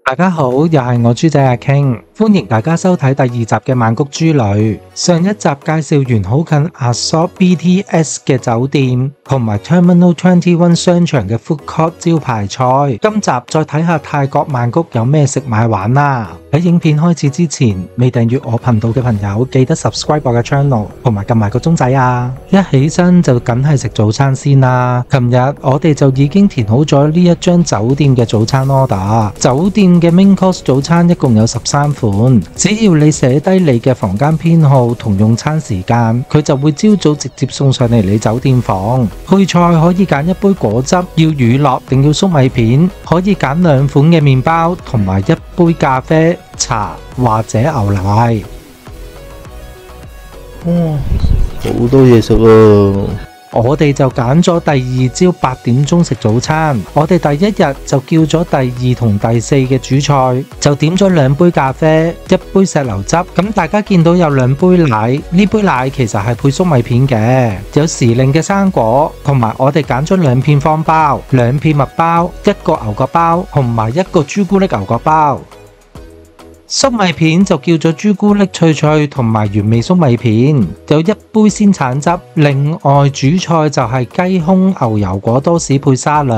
大家好，又係我豬仔阿 King， 歡迎大家收睇第2集嘅曼谷之旅。上一集介紹完好近 Asok BTS 嘅酒店，同埋 Terminal 21商場嘅 Food Court 招牌菜。今集再睇下泰國曼谷有咩食買玩啦。喺影片開始之前，未訂閱我頻道嘅朋友記得 subscribe 我嘅 channel， 同埋撳埋個鐘仔啊！一起身就梗係食早餐先啦。琴日我哋就已經填好咗呢一張酒店嘅早餐 order， 酒店嘅 main course 早餐一共有13款，只要你寫低你嘅房間編號同用餐時間，佢就會朝早直接送上嚟你酒店房。配菜可以揀一杯果汁，要乳酪定要粟米片，可以揀2款嘅麵包同埋1杯咖啡、茶或者牛奶。好多嘢食啊！我哋就揀咗第2朝8點鐘食早餐。我哋第一日就叫咗第2同第4嘅主菜，就點咗2杯咖啡、1杯石榴汁。咁大家見到有2杯奶，呢杯奶其實係配粟米片嘅，有時令嘅生果，同埋我哋揀咗2片方包、2片麥包、1個牛角包同埋1個朱古力牛角包。粟米片就叫咗朱古力脆脆同埋原味粟米片，有1杯鮮橙汁。另外主菜就係雞胸牛油果多士配沙律，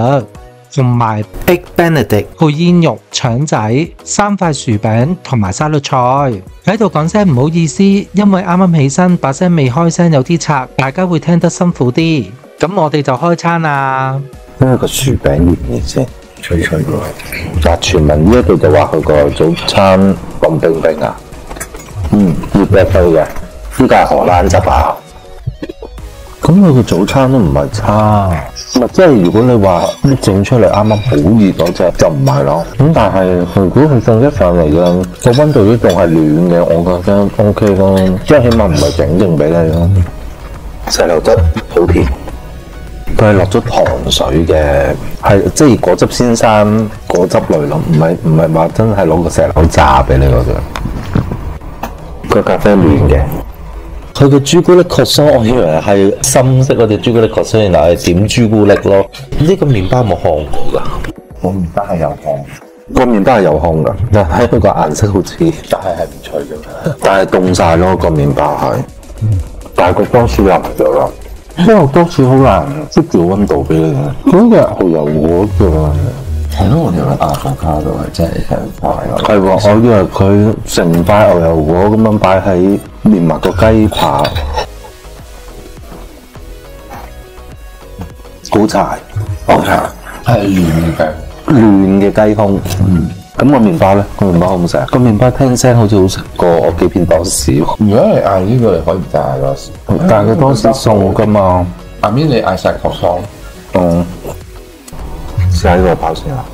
同埋 Egg Benedict 配煙肉、腸仔、3塊薯餅同埋沙律菜。喺度講聲唔好意思，因為啱啱起身，把聲未開聲有啲拆，大家會聽得辛苦啲。咁我哋就開餐啦。因為個薯餅熱唔熱先？脆脆嘅。嗱，傳聞呢一度就話佢個早餐凍冰冰啊，熱嘅煲嘅，呢個係荷蘭汁啊。咁佢個早餐都唔係差，即係如果你話啲整出嚟啱啱好熱嗰隻就唔係咯。咁但係如果佢送一上嚟嘅個溫度都仲係暖嘅，我覺得 OK 咯，即係起碼唔係整定俾你咯。石榴汁好甜。佢係落咗糖水嘅，係即係果汁先生果汁類咯，唔係話真係攞個石榴炸俾你嗰隻。個咖啡暖嘅，佢個朱古力croissant我以為係深色嗰隻朱古力croissant，原來係點朱古力咯。呢個麵包冇烘過㗎，個麵包係有烘，個麵包係有烘㗎，但係佢個顏色好似，但係唔脆嘅，但係凍晒咯個麵包係，但係個多士又唔咗啦。因為多士好難捉住溫度俾你嘅，嗰個牛油果㗎，係咯，我以為阿佛卡度係真係成塊咯。係喎，我以為佢成塊牛油果咁樣擺喺連埋個雞扒，好柴，好柴，係嫩嘅雞胸。咁個麵包咧，個麵包好唔好食？個麵包聽聲好似好食過我幾片多士。如果係嗌呢個，你可以帶多士，但係佢多士送㗎嘛。下面你嗌晒個湯。試下呢個包先啦。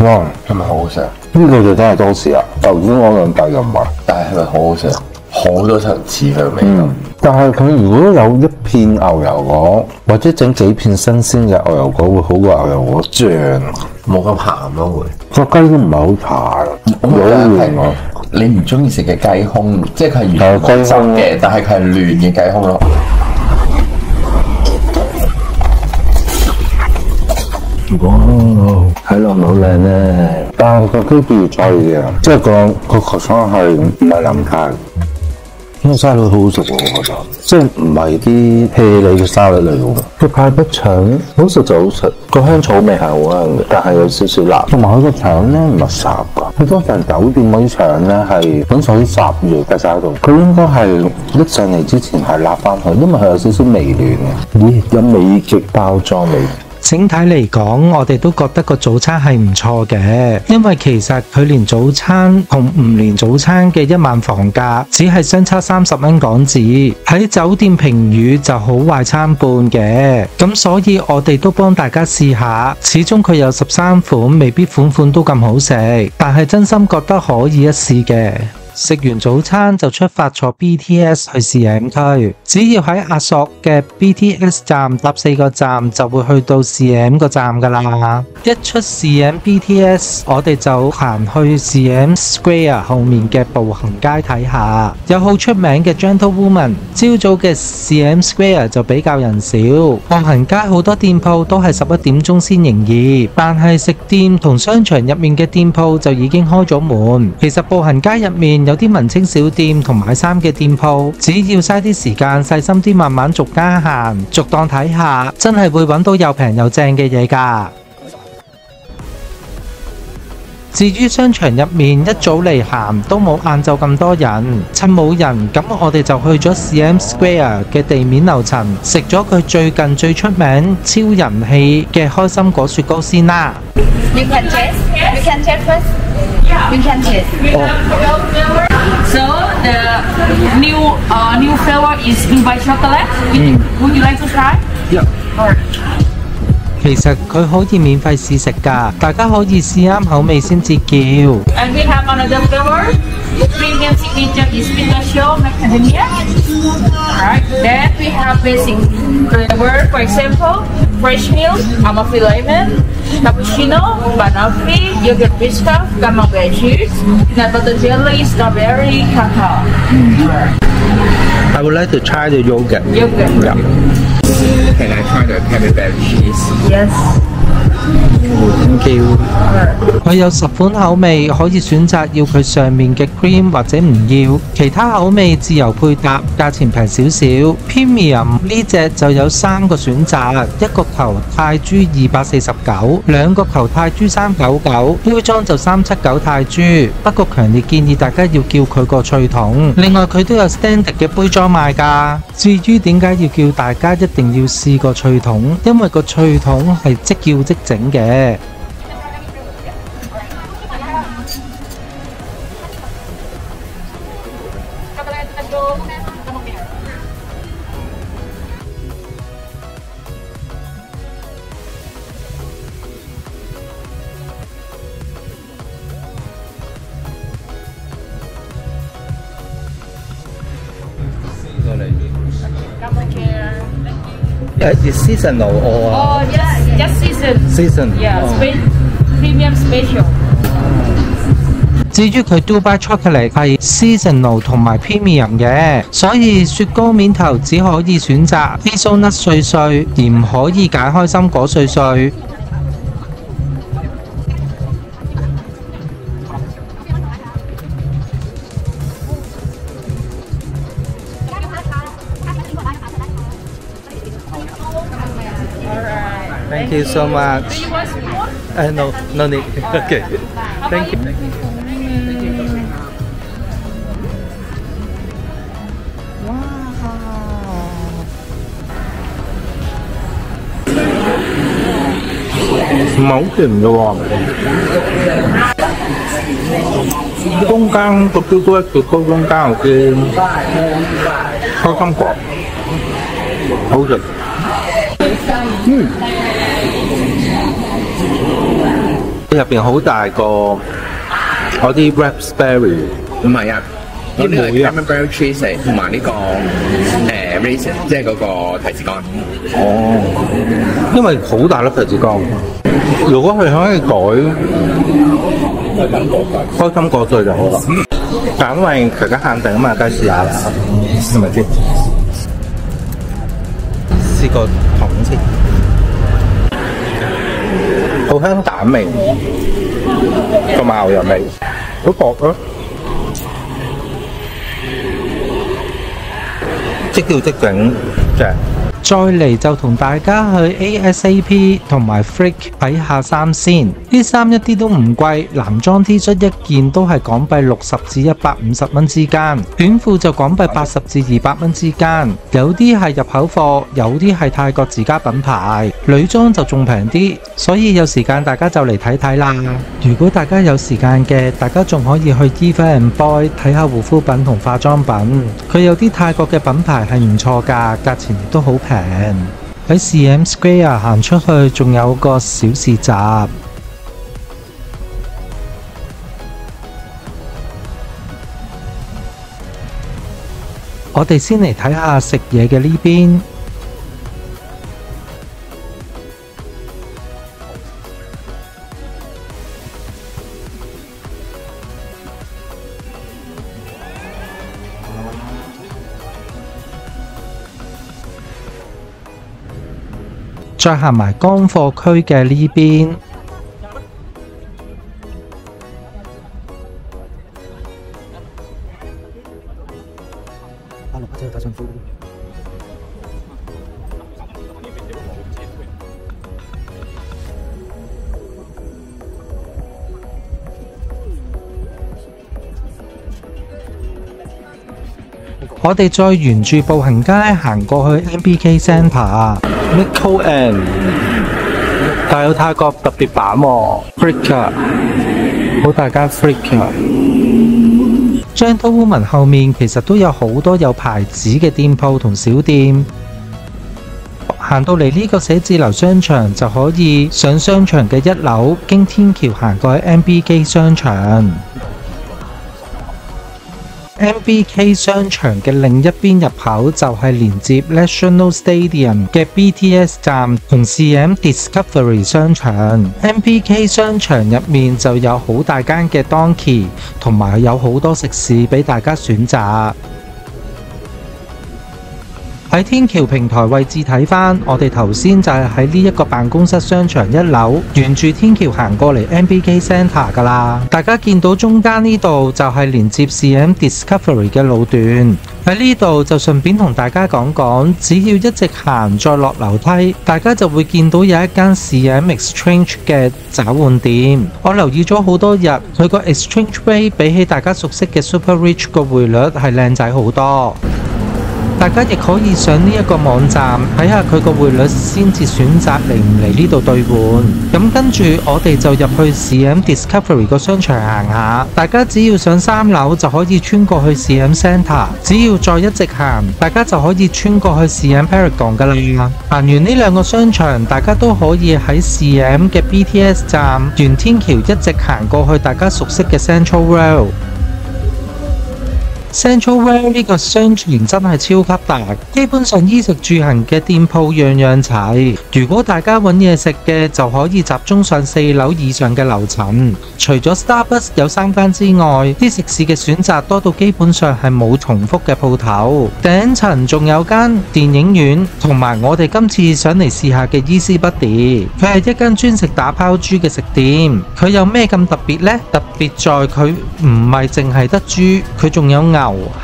哇，係咪好好食？呢個就真係多士啊！頭先我兩大就唔係，但係係咪好好食？好多層次嘅味道。但係佢如果有1片牛油果，或者整幾片新鮮嘅牛油果，會好過牛油果醬。冇咁鹹咯會，個雞都唔係好柴，好嫩啊！你唔中意食嘅雞胸，即係佢係原雞胸嘅，但係佢係嫩嘅雞胸咯。哇，睇落好靚咧，但係個雞皮脆嘅，即係個croissant係唔係腍態。呢個沙律好好食喎，我覺得，即係唔係啲啤梨嘅沙律嚟嘅。個派骨腸好食就好食，個香草味係好香嘅，但係有少少辣。同埋佢個腸咧唔係烚㗎，好多間酒店嗰啲腸咧係本身啲烚嘢嘅晒喺度，佢應該係一上嚟之前係辣翻佢，因為佢有少少微嫩嘅。咦，有美極包裝嚟。整體嚟講，我哋都覺得個早餐係唔錯嘅，因為其實佢連早餐同唔連早餐嘅1晚房價只係相差30蚊港紙，喺酒店評語就好壞參半嘅，咁所以我哋都幫大家試下，始終佢有13款，未必款款都咁好食，但係真心覺得可以一試嘅。食完早餐就出發坐 BTS 去 CM 區，只要喺阿索嘅 BTS 站搭4個站就會去到 CM 個站㗎啦。一出 CM BTS， 我哋就行去 CM Square 後面嘅步行街睇下，有好出名嘅 Gentlewoman。朝早嘅 CM Square 就比較人少，步行街好多店鋪都係11點鐘先營業，但係食店同商場入面嘅店鋪就已經開咗門。其實步行街入面有啲文青小店同買衫嘅店鋪，只要嘥啲時間細心啲慢慢逐間行，逐檔睇下，真係會揾到又平又正嘅嘢㗎。至於商場入面一早嚟行都冇晏晝咁多人，趁冇人咁我哋就去咗 CM Square 嘅地面樓層食咗佢最近最出名超人氣嘅開心果雪糕先啦。You can taste. You can taste first. You can taste. So the new flavor is blue by chocolate. Would you like to try? Yeah. Or 其實佢可以免費試食㗎，大家可以試啱口味先至叫。and we have another flavor. The premium signature is pistachio macadamia. Alright. Then we have basic flavor. For example, fresh milk, Amalfi lemon, cappuccino, banoffee, yogurt biscuit, camembert cheese, peanut butter jelly, strawberry, cacao. I would like to try the yogurt. Yogurt. Yeah. Can I try the camembert cheese? Yes. Thank you. 佢有10款口味，可以選擇要佢上面嘅 cream 或者唔要，其他口味自由配搭，價錢平少少。Premium 呢隻就有3個選擇，一個球泰銖249，兩個球泰銖399，杯裝就379泰銖。不過強烈建議大家要叫佢個脆筒。另外佢都有 standard 嘅杯裝賣㗎。至於點解要叫大家一定要試個脆筒，因為個脆筒係即叫即整嘅。It's seasonal or Oh yes, just season. season? Yeah, Oh. premium special. 至於佢 Dubai Chocolate 係 seasonal 同埋 premium 嘅，所以雪糕面頭只可以選擇 hazelnut 碎碎，而唔可以解開心果碎碎。Thank you so much. No, no need. Okay. Thank you. 唔係好甜嘅喎，中間個標高一極高，中間有啲開心果，好食。入邊好大個嗰啲 raspberry，唔係啊，呢個係 camembert cheese 嚟，同埋呢個raisin， 即係嗰個提子乾。哦，因為好大粒提子乾。如果佢可以改開心果碎就好啦。但因為佢而家限定啊嘛，梗係試下啦，係咪先？試個糖先，好香蛋味，同埋牛油味，好薄咯，即叫即整正。再嚟就同大家去 ASAP 同埋 Freak 睇下衫先，啲衫一啲都唔貴，男裝 T 恤一件都係港幣60至150蚊之間，短褲就港幣80至200蚊之間，有啲係入口貨，有啲係泰國自家品牌，女裝就仲平啲，所以有時間大家就嚟睇睇啦。如果大家有時間嘅，大家仲可以去 Eva and Boy 睇下護膚品同化妝品，佢有啲泰國嘅品牌係唔錯㗎，價錢亦都好平。喺 CM Square 行出去，仲有個小市集。我哋先嚟睇下食嘢嘅呢邊。再行埋乾貨區嘅呢邊。我哋再沿住步行街行過去 MBK Centre。Miko and 但有泰國特別版喎 ，Freaker， 好大間 Freaker。Gentlewoman 後面其實都有好多有牌子嘅店鋪同小店。行到嚟呢個寫字樓商場就可以上商場嘅1樓，經天橋行過去 MBK 商場。MBK 商場嘅另一邊入口就係連接 National Stadium 嘅 BTS 站同 CM Discovery 商場。MBK 商場入面就有好大間嘅 Donkey， 同埋有好多食肆俾大家選擇。喺天橋平台位置睇返，我哋頭先就係喺呢一個辦公室商場1樓，沿住天橋行過嚟 MBK Centre 㗎喇。大家見到中間呢度就係連接 CM Discovery 嘅路段。喺呢度就順便同大家講講，只要一直行再落樓梯，大家就會見到有一間 CM Exchange 嘅找換店。我留意咗好多日，佢個 Exchange Rate 比起大家熟悉嘅 Super Rich 個匯率係靚仔好多。大家亦可以上呢一個網站睇下佢個匯率，先至選擇嚟唔嚟呢度兌換。咁跟住我哋就入去 CM Discovery 個商場行下。大家只要上3樓就可以穿過去 CM Centre， 只要再一直行，大家就可以穿過去 CM Paragon 㗎啦。行完呢2個商場，大家都可以喺 CM 嘅 BTS 站沿天橋一直行過去大家熟悉嘅 Central World。Central World 呢個商場真係超級大，基本上衣食住行嘅店鋪樣樣齊。如果大家揾嘢食嘅，就可以集中上4樓以上嘅樓層。除咗 Starbucks 有3間之外，啲食肆嘅選擇多到基本上係冇重複嘅鋪頭。頂層仲有間電影院，同埋我哋今次想嚟試下嘅 Easy Buddy， 佢係一間專食打拋豬嘅食店。佢有咩咁特別呢？特別在佢唔係淨係得豬，佢仲有牛、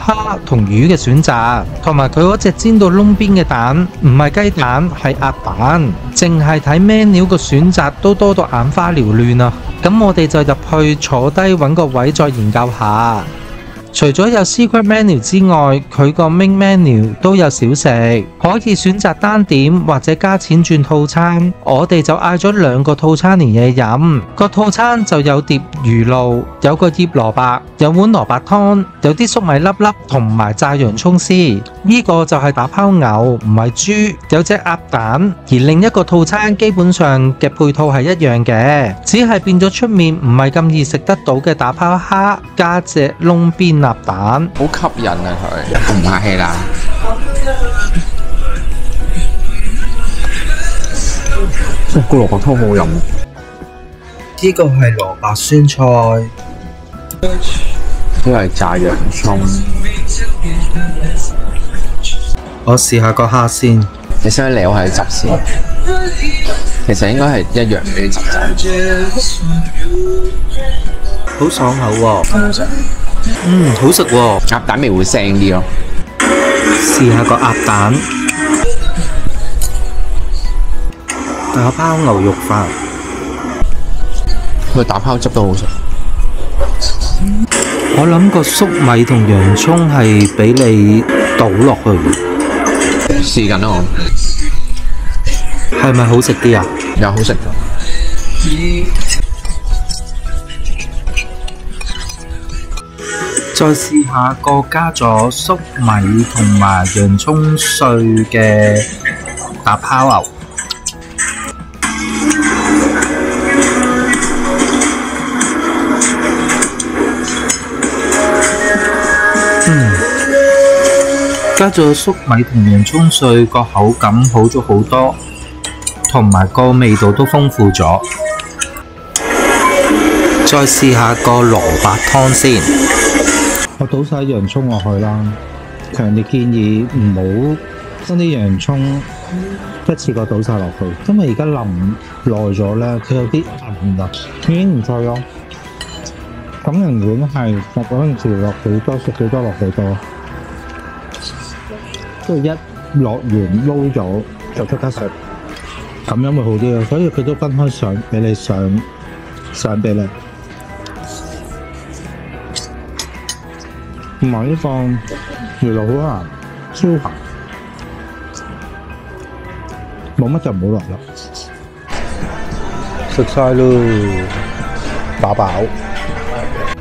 蝦同魚嘅選擇，同埋佢嗰隻煎到窿邊嘅蛋，唔係雞蛋係鴨蛋，淨係睇 menu 個選擇都多到眼花繚亂啊！咁我哋就入去坐低揾個位再研究下。除咗有 secret menu 之外，佢個 main menu 都有小食，可以選擇單點或者加錢轉套餐。我哋就嗌咗2個套餐連嘢飲，個套餐就有碟魚露，有個醃蘿蔔，有碗蘿蔔湯，有啲粟米粒粒同埋炸洋葱絲。呢個就係打拋牛，唔係豬，有隻鴨蛋。而另一個套餐基本上嘅配套係一樣嘅，只係變咗出面唔係咁易食得到嘅打拋蝦，加隻窿邊鴨蛋，好吸引啊佢，唔客氣啦。個蘿蔔湯好好飲。呢個係蘿蔔酸菜，呢個係炸洋葱。我試下個蝦先。你想撩下啲汁先？其實應該係一樣嘅汁仔。好爽口喎，好食喎。鴨蛋味會腥啲咯。試下個鴨蛋，打拋牛肉飯，佢打拋汁都好食。我諗個粟米同洋葱係俾你倒落去。試緊咯，係咪好食啲啊？又好食㗎。再試下個加咗粟米同埋洋葱碎嘅打拋牛。加咗粟米同洋葱碎，個口感好咗好多，同埋個味道都豐富咗。再試下個蘿蔔湯先。我倒晒洋葱落去啦，強烈建議唔好將啲洋葱一次過倒晒落去，因為而家淋耐咗咧，佢有啲韌啦，已經唔錯咯。咁寧願係我嗰陣時落幾多食幾多落幾多，即係一落完撈咗就即刻食，咁樣會好啲啊！所以佢都分開上俾你上俾你。同埋呢個魚露好鹹，超鹹，冇乜就唔好落啦。食晒咯，打飽。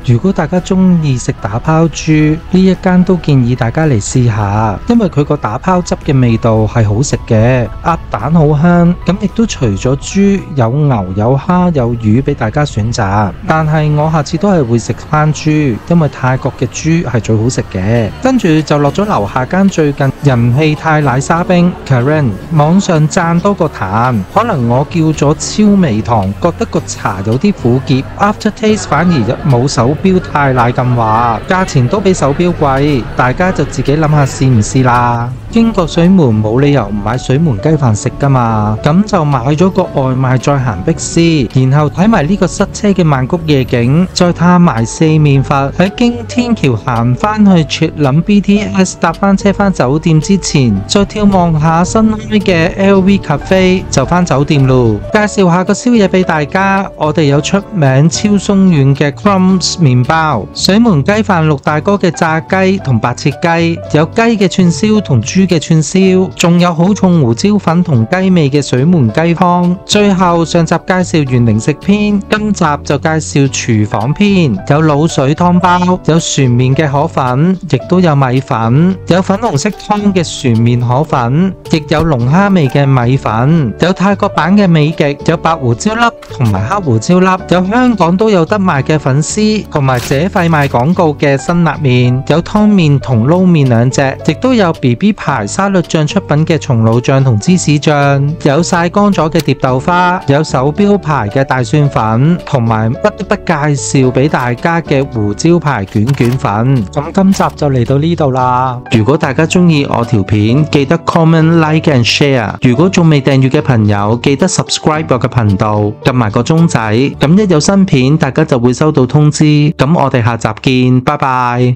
如果大家鍾意食打拋豬，呢一間都建議大家嚟試下，因為佢個打拋汁嘅味道係好食嘅，鴨蛋好香，咁亦都除咗豬，有牛、有蝦、有魚俾大家選擇。但係我下次都係會食返豬，因為泰國嘅豬係最好食嘅。跟住就落咗樓下間最近人氣泰奶沙冰 Karen， 網上讚多個彈，可能我叫咗超微糖，覺得個茶有啲苦澀 ，after taste 反而冇手標泰奶咁話，價錢都比手標貴，大家就自己諗下試唔試啦。經過水門冇理由唔買水門雞飯食噶嘛，咁就買咗個外賣再行碧斯，然後睇埋呢個塞車嘅曼谷夜景，再探埋四面佛，喺經天橋行返去切林 BTS 搭返車返酒店之前，再眺望下新開嘅 LV Cafe 就返酒店咯。介紹下個宵夜俾大家，我哋有出名超鬆軟嘅 Crumbs 麵包，水門雞飯陸大哥嘅炸雞同白切雞，有雞嘅串燒同豬嘅串燒，仲有好重胡椒粉同雞味嘅水門雞湯。最後上集介紹完零食篇，今集就介紹廚房篇，有滷水湯包，有船麵嘅河粉，亦都有米粉，有粉紅色湯嘅船麵河粉，亦有龍蝦味嘅米粉，有泰國版嘅美極，有白胡椒粒同埋黑胡椒粒，有香港都有得賣嘅粉絲，同埋姐費賣廣告嘅辛辣麵，有湯麵同撈麵兩隻，亦都有 BB 牌沙律醬出品嘅松露醬同芝士醬，有曬乾咗嘅蝶豆花，有手標牌嘅大蒜粉，同埋不得不介紹俾大家嘅胡椒牌卷卷粉。咁今集就嚟到呢度啦。如果大家中意我條片，記得 comment、like and share。如果仲未訂閱嘅朋友，記得 subscribe 我嘅頻道，撳埋個鐘仔，咁一有新片，大家就會收到通知。咁我哋下集見，拜拜。